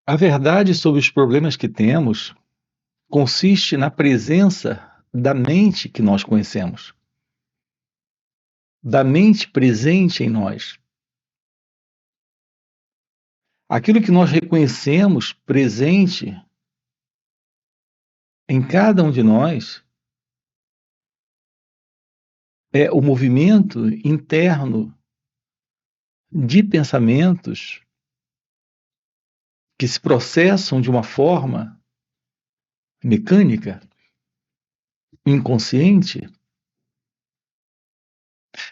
A verdade sobre os problemas que temos consiste na presença da mente que nós conhecemos, da mente presente em nós. Aquilo que nós reconhecemos presente em cada um de nós é o movimento interno de pensamentos que se processam de uma forma mecânica, inconsciente,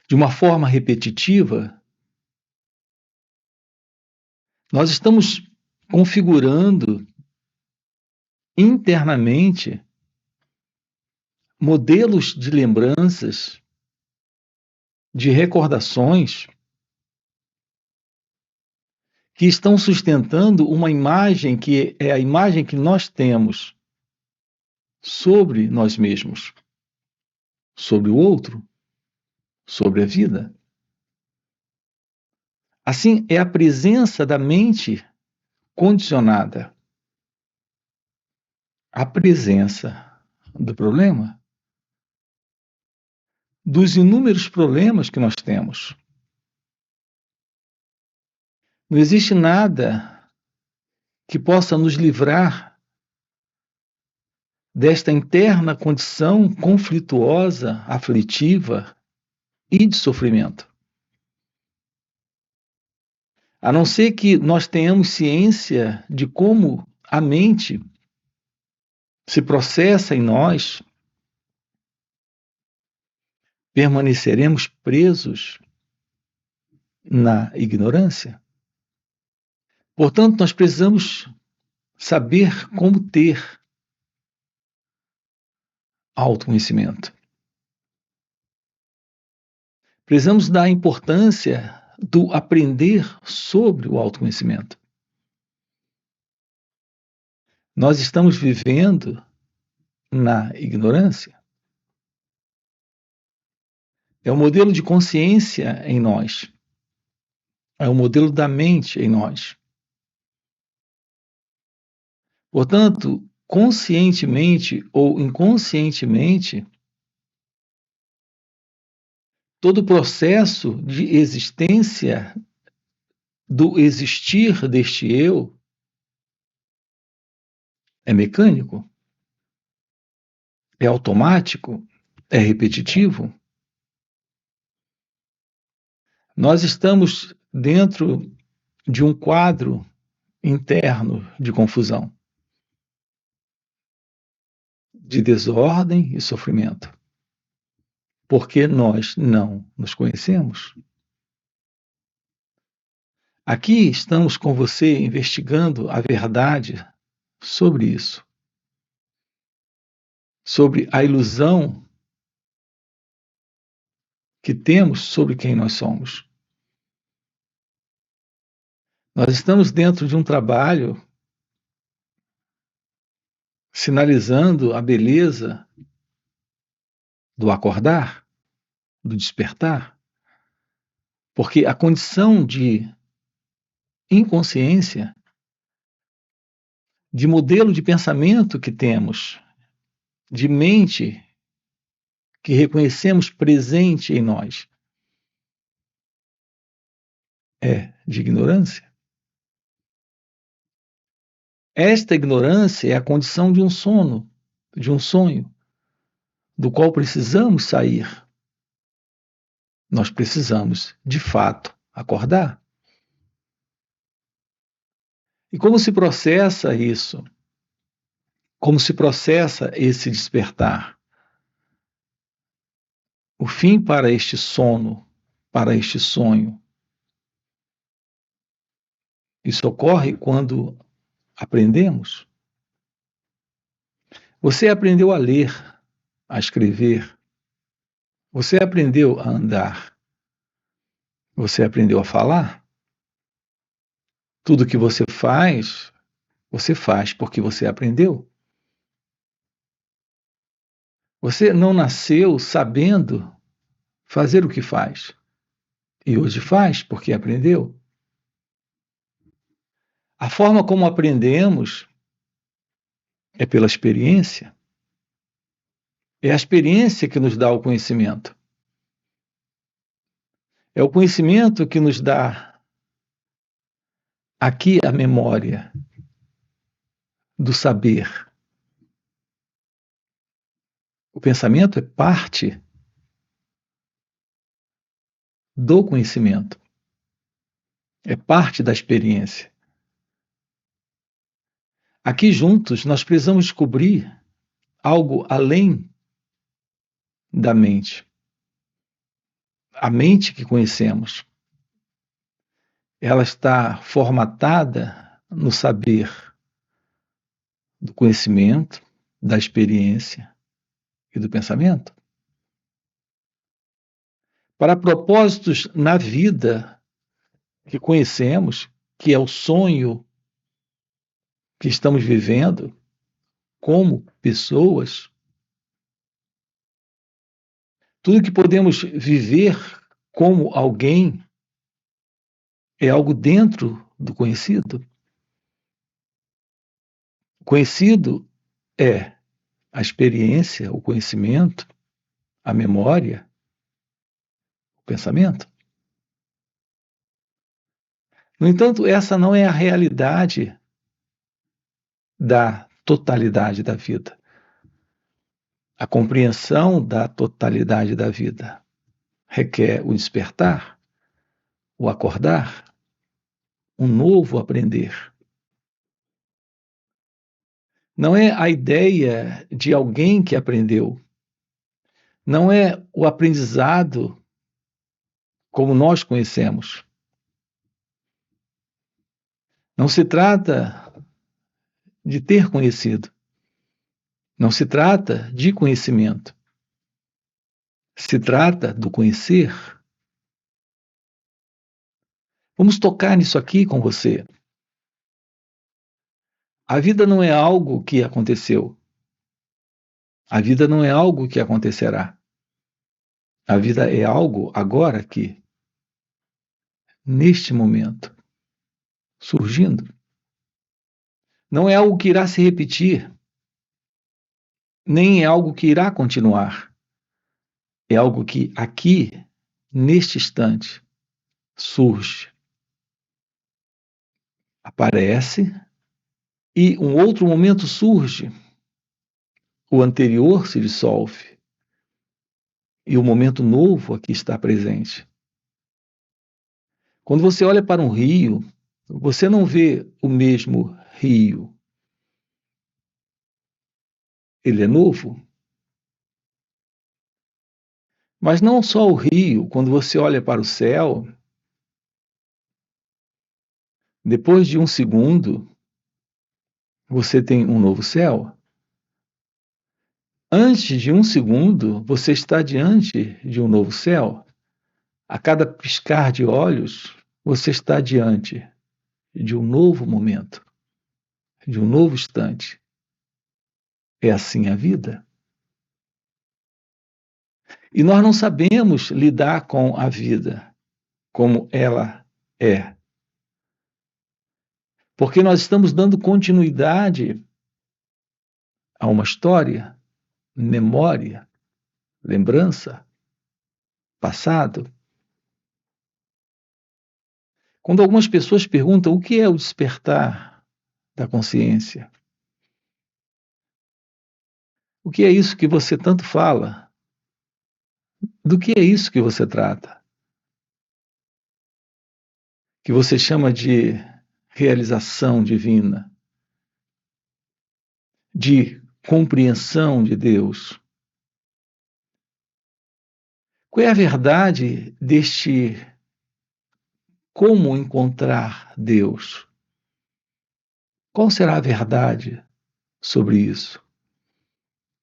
de uma forma repetitiva. Nós estamos configurando internamente modelos de lembranças, de recordações, que estão sustentando uma imagem que é a imagem que nós temos sobre nós mesmos, sobre o outro, sobre a vida. Assim, é a presença da mente condicionada, a presença do problema, dos inúmeros problemas que nós temos. Não existe nada que possa nos livrar desta interna condição conflituosa, aflitiva e de sofrimento. A não ser que nós tenhamos ciência de como a mente se processa em nós, permaneceremos presos na ignorância. Portanto, nós precisamos saber como ter autoconhecimento. Precisamos dar importância do aprender sobre o autoconhecimento. Nós estamos vivendo na ignorância. É o modelo de consciência em nós. É o modelo da mente em nós. Portanto, conscientemente ou inconscientemente, todo o processo de existência do existir deste eu é mecânico, é automático, é repetitivo. Nós estamos dentro de um quadro interno de confusão, de desordem e sofrimento, porque nós não nos conhecemos. Aqui estamos com você investigando a verdade sobre isso, sobre a ilusão que temos sobre quem nós somos. Nós estamos dentro de um trabalho sinalizando a beleza do acordar, do despertar, porque a condição de inconsciência, de modelo de pensamento que temos, de mente que reconhecemos presente em nós, é de ignorância. Esta ignorância é a condição de um sono, de um sonho, do qual precisamos sair. Nós precisamos, de fato, acordar. E como se processa isso? Como se processa esse despertar? O fim para este sono, para este sonho. Isso ocorre quando aprendemos. Você aprendeu a ler, a escrever. Você aprendeu a andar. Você aprendeu a falar. Tudo que você faz porque você aprendeu. Você não nasceu sabendo fazer o que faz. E hoje faz porque aprendeu. A forma como aprendemos é pela experiência. É a experiência que nos dá o conhecimento. É o conhecimento que nos dá aqui a memória do saber. O pensamento é parte do conhecimento, é parte da experiência. Aqui juntos nós precisamos descobrir algo além da mente. A mente que conhecemos, ela está formatada no saber do conhecimento, da experiência e do pensamento. Para propósitos na vida que conhecemos, que é o sonho que estamos vivendo como pessoas, tudo que podemos viver como alguém é algo dentro do conhecido. O conhecido é a experiência, o conhecimento, a memória, o pensamento. No entanto, essa não é a realidade da totalidade da vida. A compreensão da totalidade da vida requer o despertar, o acordar, um novo aprender. Não é a ideia de alguém que aprendeu. Não é o aprendizado como nós conhecemos. Não se trata de ter conhecido. Não se trata de conhecimento. Se trata do conhecer. Vamos tocar nisso aqui com você. A vida não é algo que aconteceu. A vida não é algo que acontecerá. A vida é algo agora aqui, neste momento, surgindo. Não é algo que irá se repetir, nem é algo que irá continuar. É algo que aqui, neste instante, surge, aparece, e um outro momento surge. O anterior se dissolve e o momento novo aqui está presente. Quando você olha para um rio, você não vê o mesmo rio. Ele é novo. Mas não só o rio, quando você olha para o céu, depois de um segundo, você tem um novo céu. Antes de um segundo, você está diante de um novo céu. A cada piscar de olhos, você está diante de um novo momento, de um novo instante. É assim a vida. E nós não sabemos lidar com a vida como ela é. Porque nós estamos dando continuidade a uma história, memória, lembrança, passado. Quando algumas pessoas perguntam o que é o despertar da consciência, o que é isso que você tanto fala? Do que é isso que você trata? Que você chama de realização divina, de compreensão de Deus. Qual é a verdade deste como encontrar Deus? Qual será a verdade sobre isso?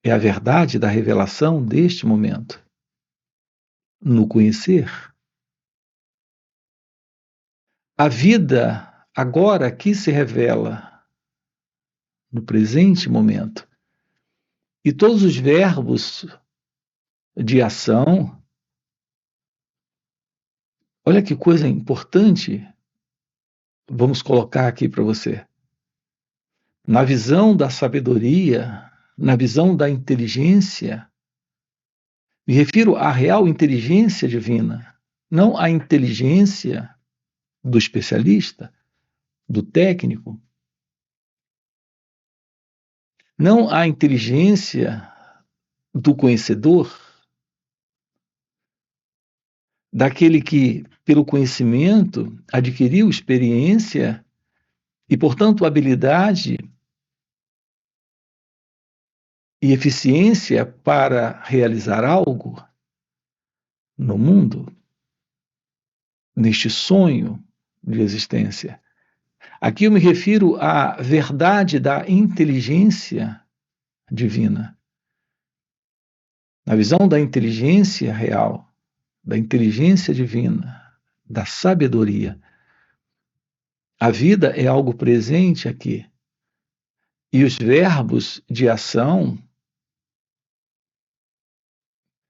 É a verdade da revelação deste momento, no conhecer. A vida agora aqui se revela no presente momento. E todos os verbos de ação, olha que coisa importante vamos colocar aqui para você, na visão da sabedoria, na visão da inteligência, me refiro à real inteligência divina, não à inteligência do especialista, do técnico, não à inteligência do conhecedor, daquele que, pelo conhecimento, adquiriu experiência e, portanto, habilidade e eficiência para realizar algo no mundo, neste sonho de existência. Aqui eu me refiro à verdade da inteligência divina. Na visão da inteligência real, da inteligência divina, da sabedoria, a vida é algo presente aqui. E os verbos de ação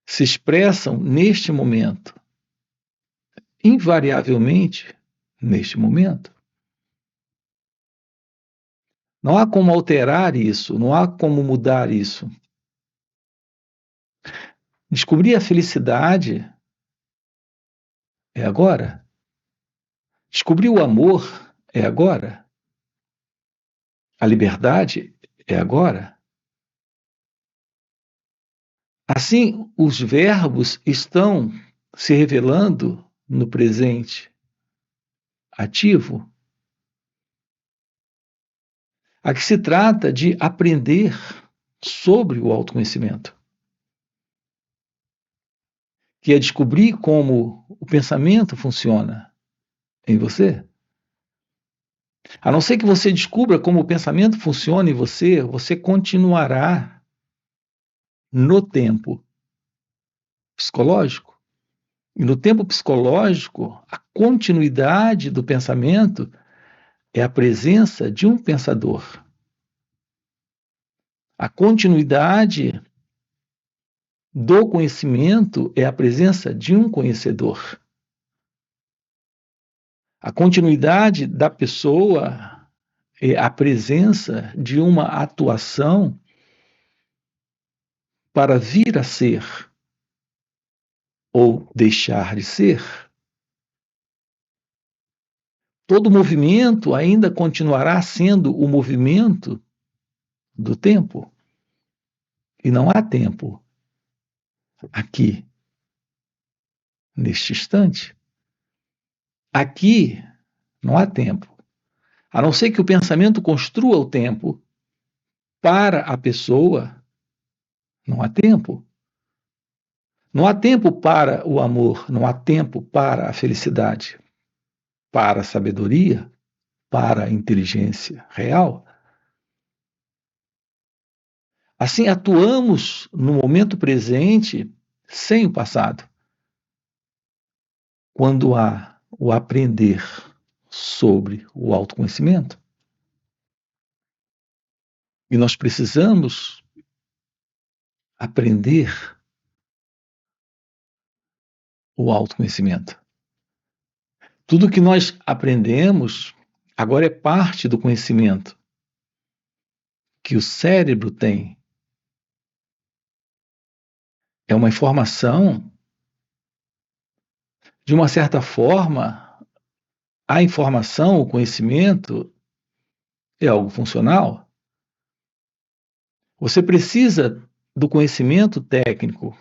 se expressam neste momento, invariavelmente neste momento. Não há como alterar isso, não há como mudar isso. Descobrir a felicidade é agora. Descobrir o amor é agora. A liberdade é agora. Assim, os verbos estão se revelando no presente ativo. Aqui se trata de aprender sobre o autoconhecimento, que é descobrir como o pensamento funciona em você. A não ser que você descubra como o pensamento funciona em você, você continuará no tempo psicológico. E no tempo psicológico, a continuidade do pensamento é a presença de um pensador. A continuidade do conhecimento é a presença de um conhecedor. A continuidade da pessoa é a presença de uma atuação para vir a ser ou deixar de ser. Todo movimento ainda continuará sendo o movimento do tempo. E não há tempo aqui, neste instante. Aqui não há tempo. A não ser que o pensamento construa o tempo para a pessoa, não há tempo. Não há tempo para o amor, não há tempo para a felicidade, para a sabedoria, para a inteligência real. Assim, atuamos no momento presente sem o passado. Quando há o aprender sobre o autoconhecimento, e nós precisamos aprender o autoconhecimento. Tudo que nós aprendemos agora é parte do conhecimento que o cérebro tem. É uma informação, de uma certa forma, a informação, o conhecimento é algo funcional. Você precisa do conhecimento técnico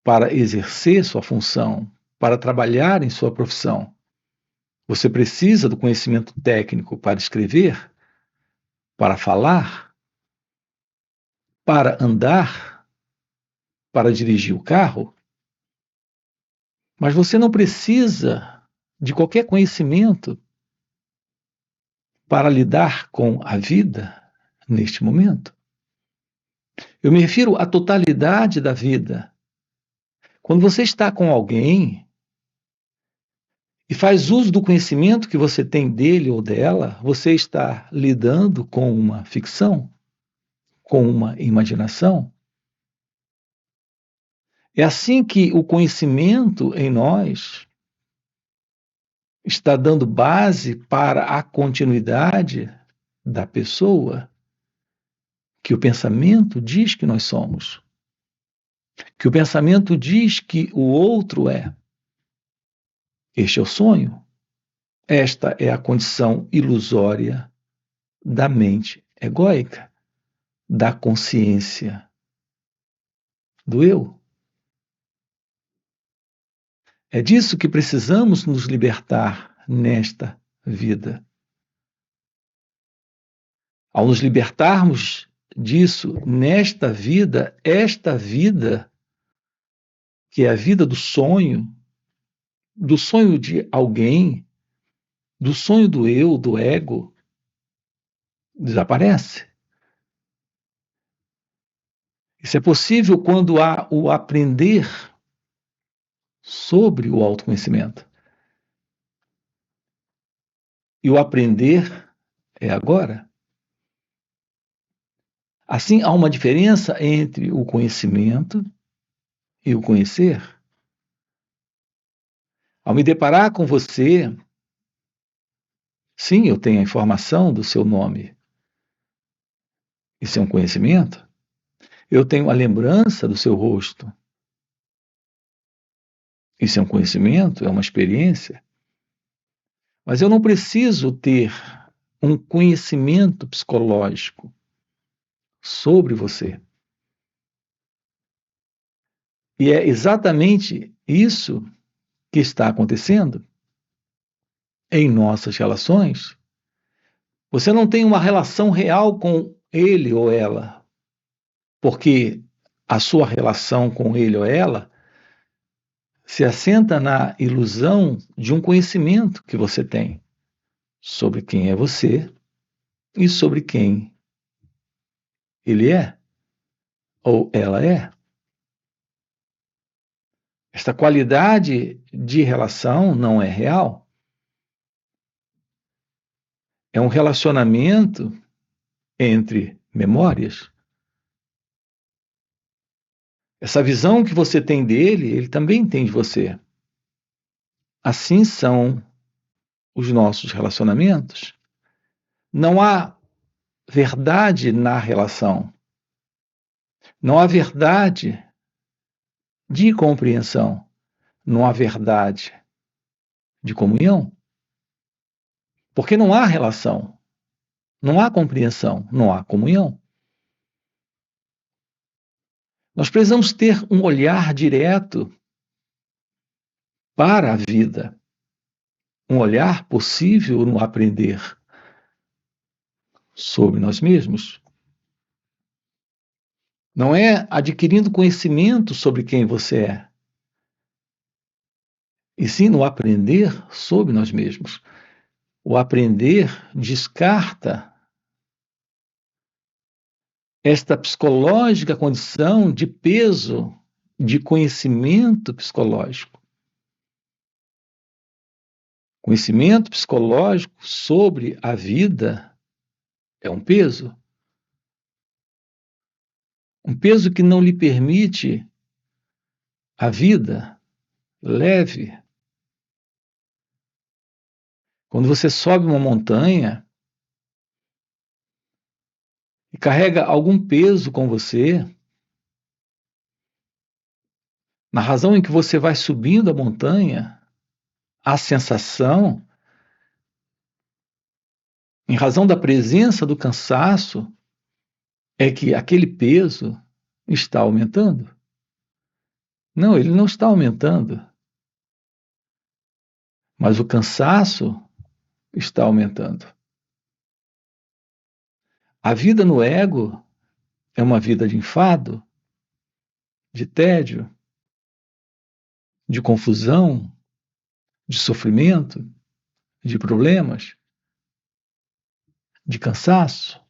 para exercer sua função, para trabalhar em sua profissão. Você precisa do conhecimento técnico para escrever, para falar, para andar, para dirigir o carro. Mas você não precisa de qualquer conhecimento para lidar com a vida neste momento. Eu me refiro à totalidade da vida. Quando você está com alguém e faz uso do conhecimento que você tem dele ou dela, você está lidando com uma ficção, com uma imaginação. É assim que o conhecimento em nós está dando base para a continuidade da pessoa que o pensamento diz que nós somos, que o pensamento diz que o outro é. Este é o sonho. Esta é a condição ilusória da mente egóica, da consciência do eu. É disso que precisamos nos libertar nesta vida. Ao nos libertarmos disso nesta vida, esta vida, que é a vida do sonho de alguém, do sonho do eu, do ego, desaparece. Isso é possível quando há o aprender sobre o autoconhecimento. E o aprender é agora. Assim, há uma diferença entre o conhecimento e o conhecer. Ao me deparar com você, sim, eu tenho a informação do seu nome. Isso é um conhecimento. Eu tenho a lembrança do seu rosto. Isso é um conhecimento, é uma experiência. Mas eu não preciso ter um conhecimento psicológico sobre você. E é exatamente isso que está acontecendo em nossas relações. Você não tem uma relação real com ele ou ela, porque a sua relação com ele ou ela se assenta na ilusão de um conhecimento que você tem sobre quem é você e sobre quem ele é ou ela é. Esta qualidade de relação não é real. É um relacionamento entre memórias. Essa visão que você tem dele, ele também tem de você. Assim são os nossos relacionamentos. Não há verdade na relação. Não há verdade de compreensão. Não há verdade de comunhão. Porque não há relação. Não há compreensão. Não há comunhão. Nós precisamos ter um olhar direto para a vida. Um olhar possível no aprender sobre nós mesmos. Não é adquirindo conhecimento sobre quem você é, e sim no aprender sobre nós mesmos. O aprender descarta esta psicológica condição de peso de conhecimento psicológico. Conhecimento psicológico sobre a vida é um peso. Um peso que não lhe permite a vida leve. Quando você sobe uma montanha e carrega algum peso com você, na razão em que você vai subindo a montanha, a sensação, em razão da presença do cansaço, é que aquele peso está aumentando. Não, ele não está aumentando. Mas o cansaço está aumentando. A vida no ego é uma vida de enfado, de tédio, de confusão, de sofrimento, de problemas, de cansaço.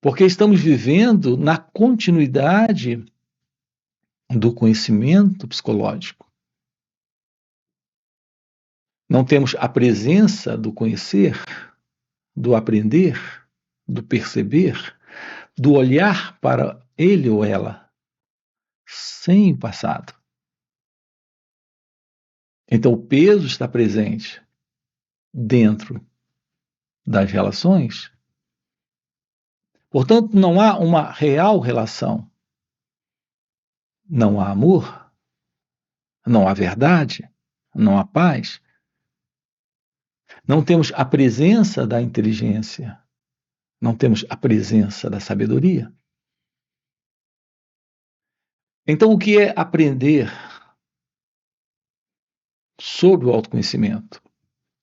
Porque estamos vivendo na continuidade do conhecimento psicológico. Não temos a presença do conhecer, do aprender, do perceber, do olhar para ele ou ela, sem o passado. Então, o peso está presente dentro das relações. Portanto, não há uma real relação. Não há amor, não há verdade, não há paz. Não temos a presença da inteligência, não temos a presença da sabedoria. Então, o que é aprender sobre o autoconhecimento?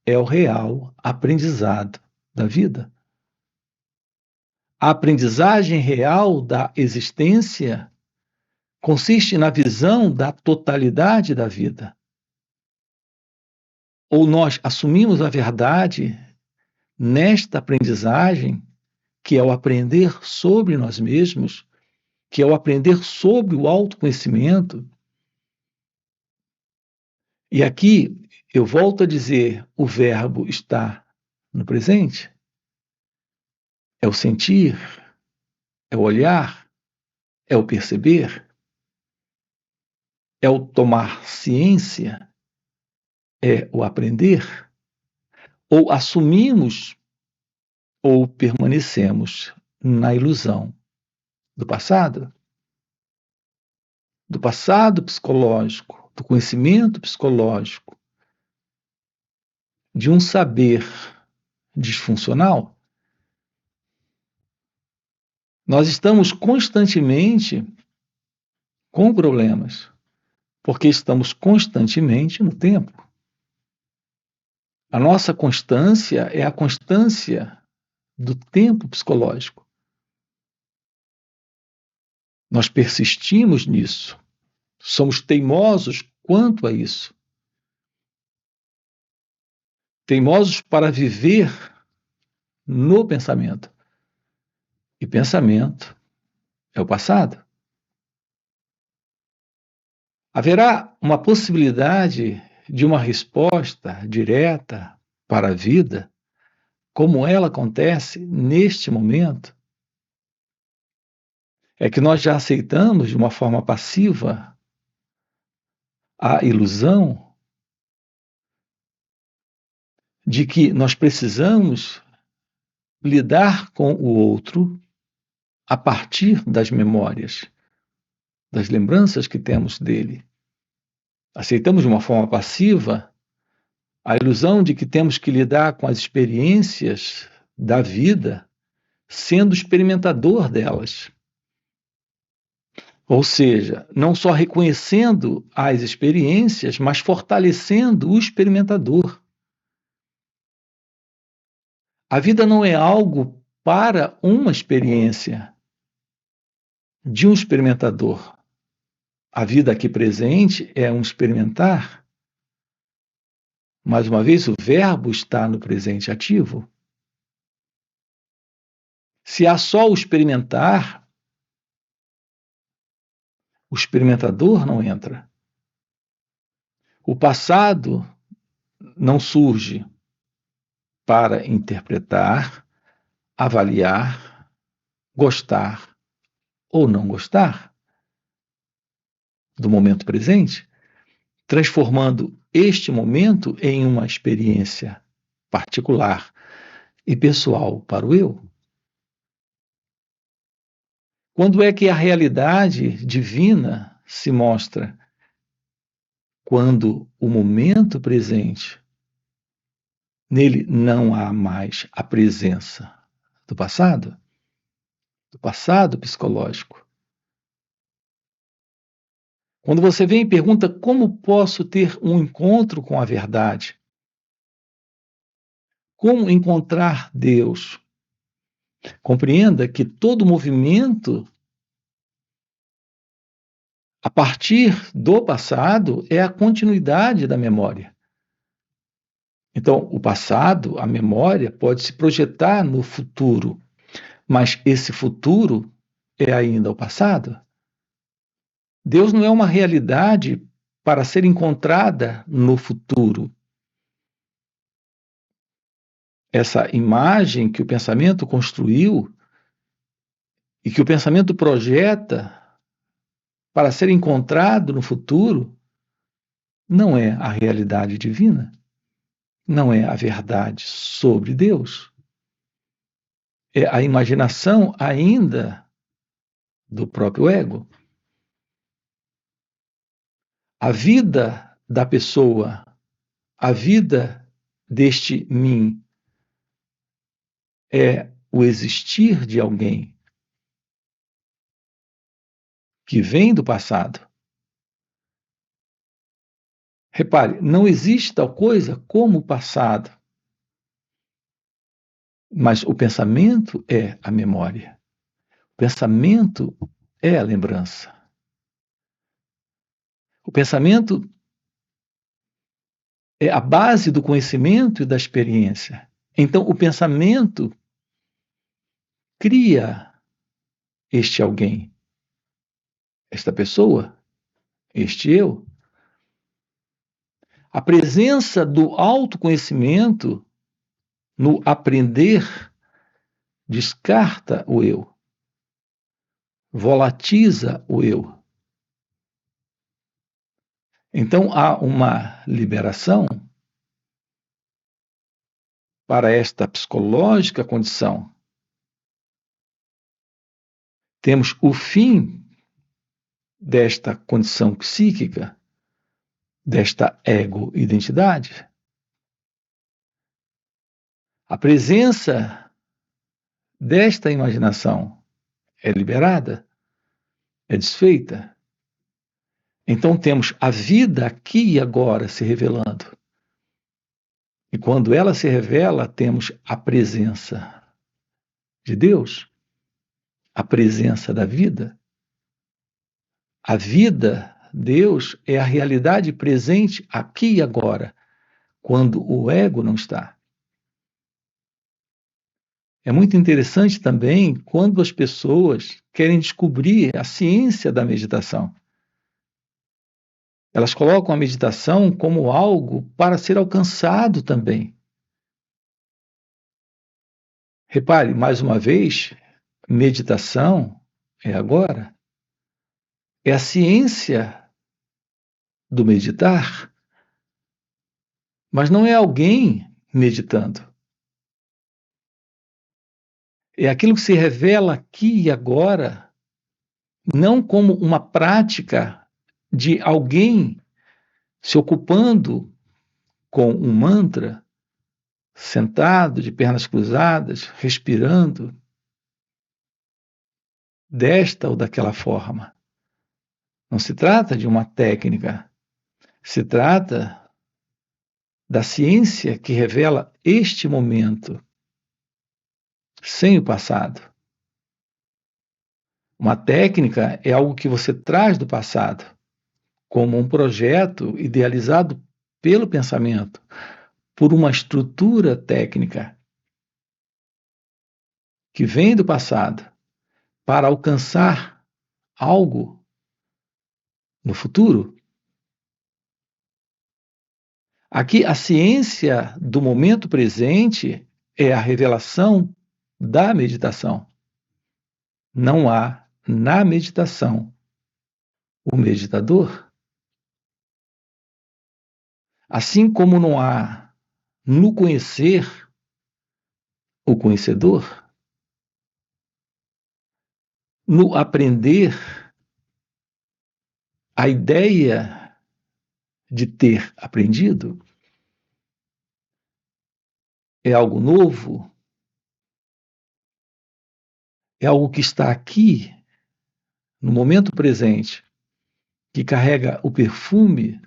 É o real aprendizado da vida. A aprendizagem real da existência consiste na visão da totalidade da vida. Ou nós assumimos a verdade nesta aprendizagem, que é o aprender sobre nós mesmos, que é o aprender sobre o autoconhecimento. E aqui eu volto a dizer, o verbo está no presente. É o sentir, é o olhar, é o perceber, é o tomar ciência, é o aprender. Ou assumimos ou permanecemos na ilusão do passado psicológico, do conhecimento psicológico, de um saber disfuncional. Nós estamos constantemente com problemas, porque estamos constantemente no tempo. A nossa constância é a constância do tempo psicológico. Nós persistimos nisso. Somos teimosos quanto a isso. Teimosos para viver no pensamento. E pensamento é o passado. Haverá uma possibilidade de uma resposta direta para a vida, como ela acontece neste momento? É que nós já aceitamos de uma forma passiva a ilusão de que nós precisamos lidar com o outro a partir das memórias, das lembranças que temos dele. Aceitamos de uma forma passiva a ilusão de que temos que lidar com as experiências da vida sendo experimentador delas. Ou seja, não só reconhecendo as experiências, mas fortalecendo o experimentador. A vida não é algo para uma experiência de um experimentador. A vida aqui presente é um experimentar. Mais uma vez, o verbo está no presente ativo. Se há só o experimentar, o experimentador não entra. O passado não surge para interpretar, avaliar, gostar ou não gostar do momento presente, transformando este momento em uma experiência particular e pessoal para o eu. Quando é que a realidade divina se mostra? Quando o momento presente, nele não há mais a presença do passado psicológico. Quando você vem e pergunta como posso ter um encontro com a verdade, como encontrar Deus, compreenda que todo movimento a partir do passado é a continuidade da memória. Então, o passado, a memória, pode se projetar no futuro, mas esse futuro é ainda o passado. Deus não é uma realidade para ser encontrada no futuro. Essa imagem que o pensamento construiu e que o pensamento projeta para ser encontrado no futuro não é a realidade divina, não é a verdade sobre Deus, é a imaginação ainda do próprio ego. A vida da pessoa, a vida deste mim, é o existir de alguém que vem do passado. Repare, não existe tal coisa como o passado, mas o pensamento é a memória. O pensamento é a lembrança. O pensamento é a base do conhecimento e da experiência. Então, o pensamento cria este alguém, esta pessoa, este eu. A presença do autoconhecimento no aprender descarta o eu, volatiza o eu. Então há uma liberação para esta psicológica condição. Temos o fim desta condição psíquica, desta ego-identidade. A presença desta imaginação é liberada, é desfeita. Então temos a vida aqui e agora se revelando. E quando ela se revela, temos a presença de Deus, a presença da vida. A vida, Deus, é a realidade presente aqui e agora, quando o ego não está. É muito interessante também quando as pessoas querem descobrir a ciência da meditação. Elas colocam a meditação como algo para ser alcançado também. Repare, mais uma vez, meditação é agora. É a ciência do meditar, mas não é alguém meditando. É aquilo que se revela aqui e agora, não como uma prática de alguém se ocupando com um mantra, sentado, de pernas cruzadas, respirando, desta ou daquela forma. Não se trata de uma técnica, se trata da ciência que revela este momento, sem o passado. Uma técnica é algo que você traz do passado, como um projeto idealizado pelo pensamento, por uma estrutura técnica que vem do passado para alcançar algo no futuro. Aqui, a ciência do momento presente é a revelação da meditação. Não há na meditação o meditador. Assim como não há no conhecer o conhecedor, no aprender a ideia de ter aprendido é algo novo, é algo que está aqui, no momento presente, que carrega o perfume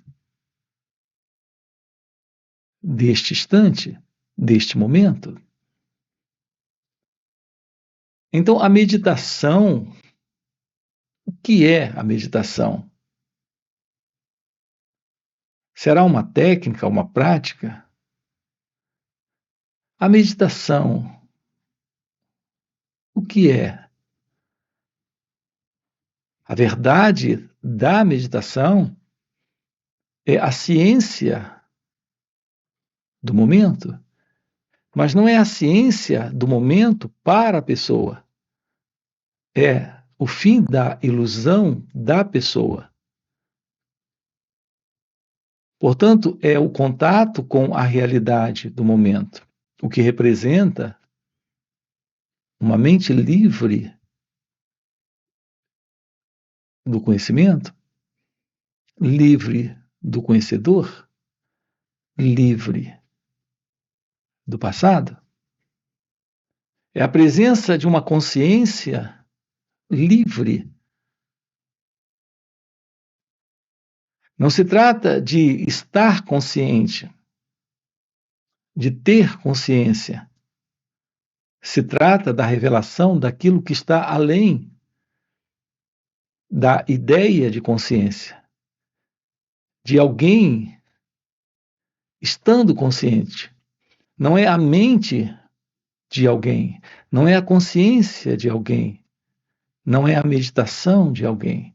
deste instante, deste momento. Então, a meditação, o que é a meditação? Será uma técnica, uma prática? A meditação, o que é? A verdade da meditação é a ciência do momento, mas não é a ciência do momento para a pessoa. É o fim da ilusão da pessoa. Portanto, é o contato com a realidade do momento, o que representa uma mente livre do conhecimento, livre do conhecedor, livre do passado. É a presença de uma consciência livre. Não se trata de estar consciente, de ter consciência. Se trata da revelação daquilo que está além da ideia de consciência, de alguém estando consciente. Não é a mente de alguém, não é a consciência de alguém, não é a meditação de alguém.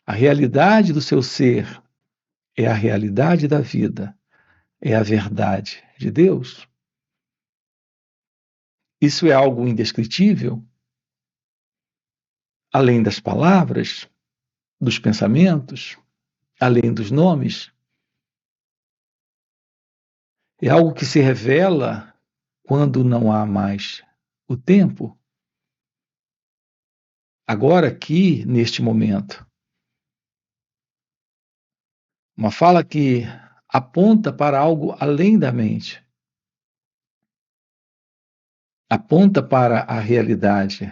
A realidade do seu ser é a realidade da vida, é a verdade de Deus. Isso é algo indescritível, além das palavras, dos pensamentos, além dos nomes. É algo que se revela quando não há mais o tempo. Agora, aqui, neste momento. Uma fala que aponta para algo além da mente. Aponta para a realidade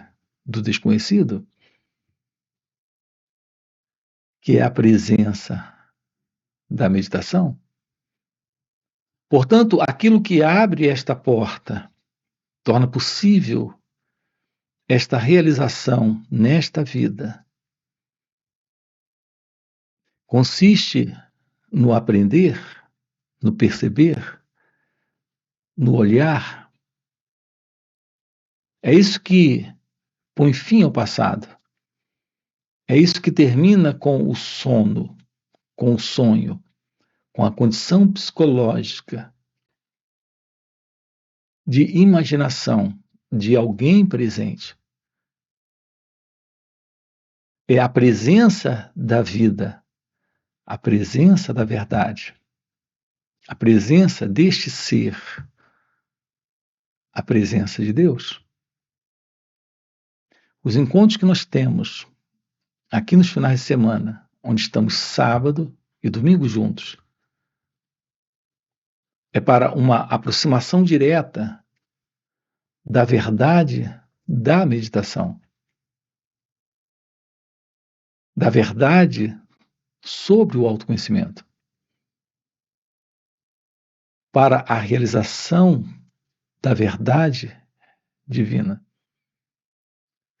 do desconhecido, que é a presença da meditação. Portanto, aquilo que abre esta porta, torna possível esta realização nesta vida, consiste no aprender, no perceber, no olhar. É isso que põe fim ao passado. É isso que termina com o sono, com o sonho, com a condição psicológica de imaginação de alguém presente. É a presença da vida, a presença da verdade, a presença deste ser, a presença de Deus. Os encontros que nós temos aqui nos finais de semana, onde estamos sábado e domingo juntos, é para uma aproximação direta da verdade da meditação, da verdade sobre o autoconhecimento, para a realização da verdade divina.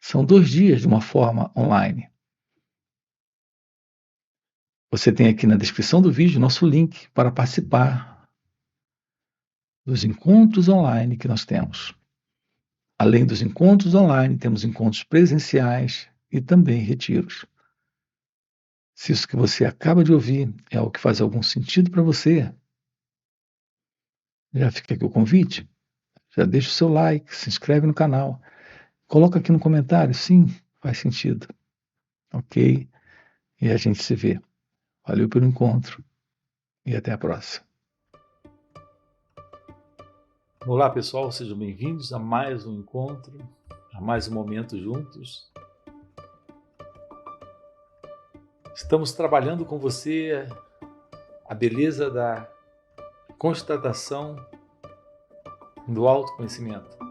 São 2 dias de uma forma online. Você tem aqui na descrição do vídeo nosso link para participar dos encontros online que nós temos. Além dos encontros online, temos encontros presenciais e também retiros. Se isso que você acaba de ouvir é o que faz algum sentido para você, já fica aqui o convite, já deixa o seu like, se inscreve no canal, coloca aqui no comentário, sim, faz sentido, ok? E a gente se vê. Valeu pelo encontro e até a próxima. Olá pessoal, sejam bem-vindos a mais um encontro, a mais um momento juntos. Estamos trabalhando com você a beleza da constatação do autoconhecimento.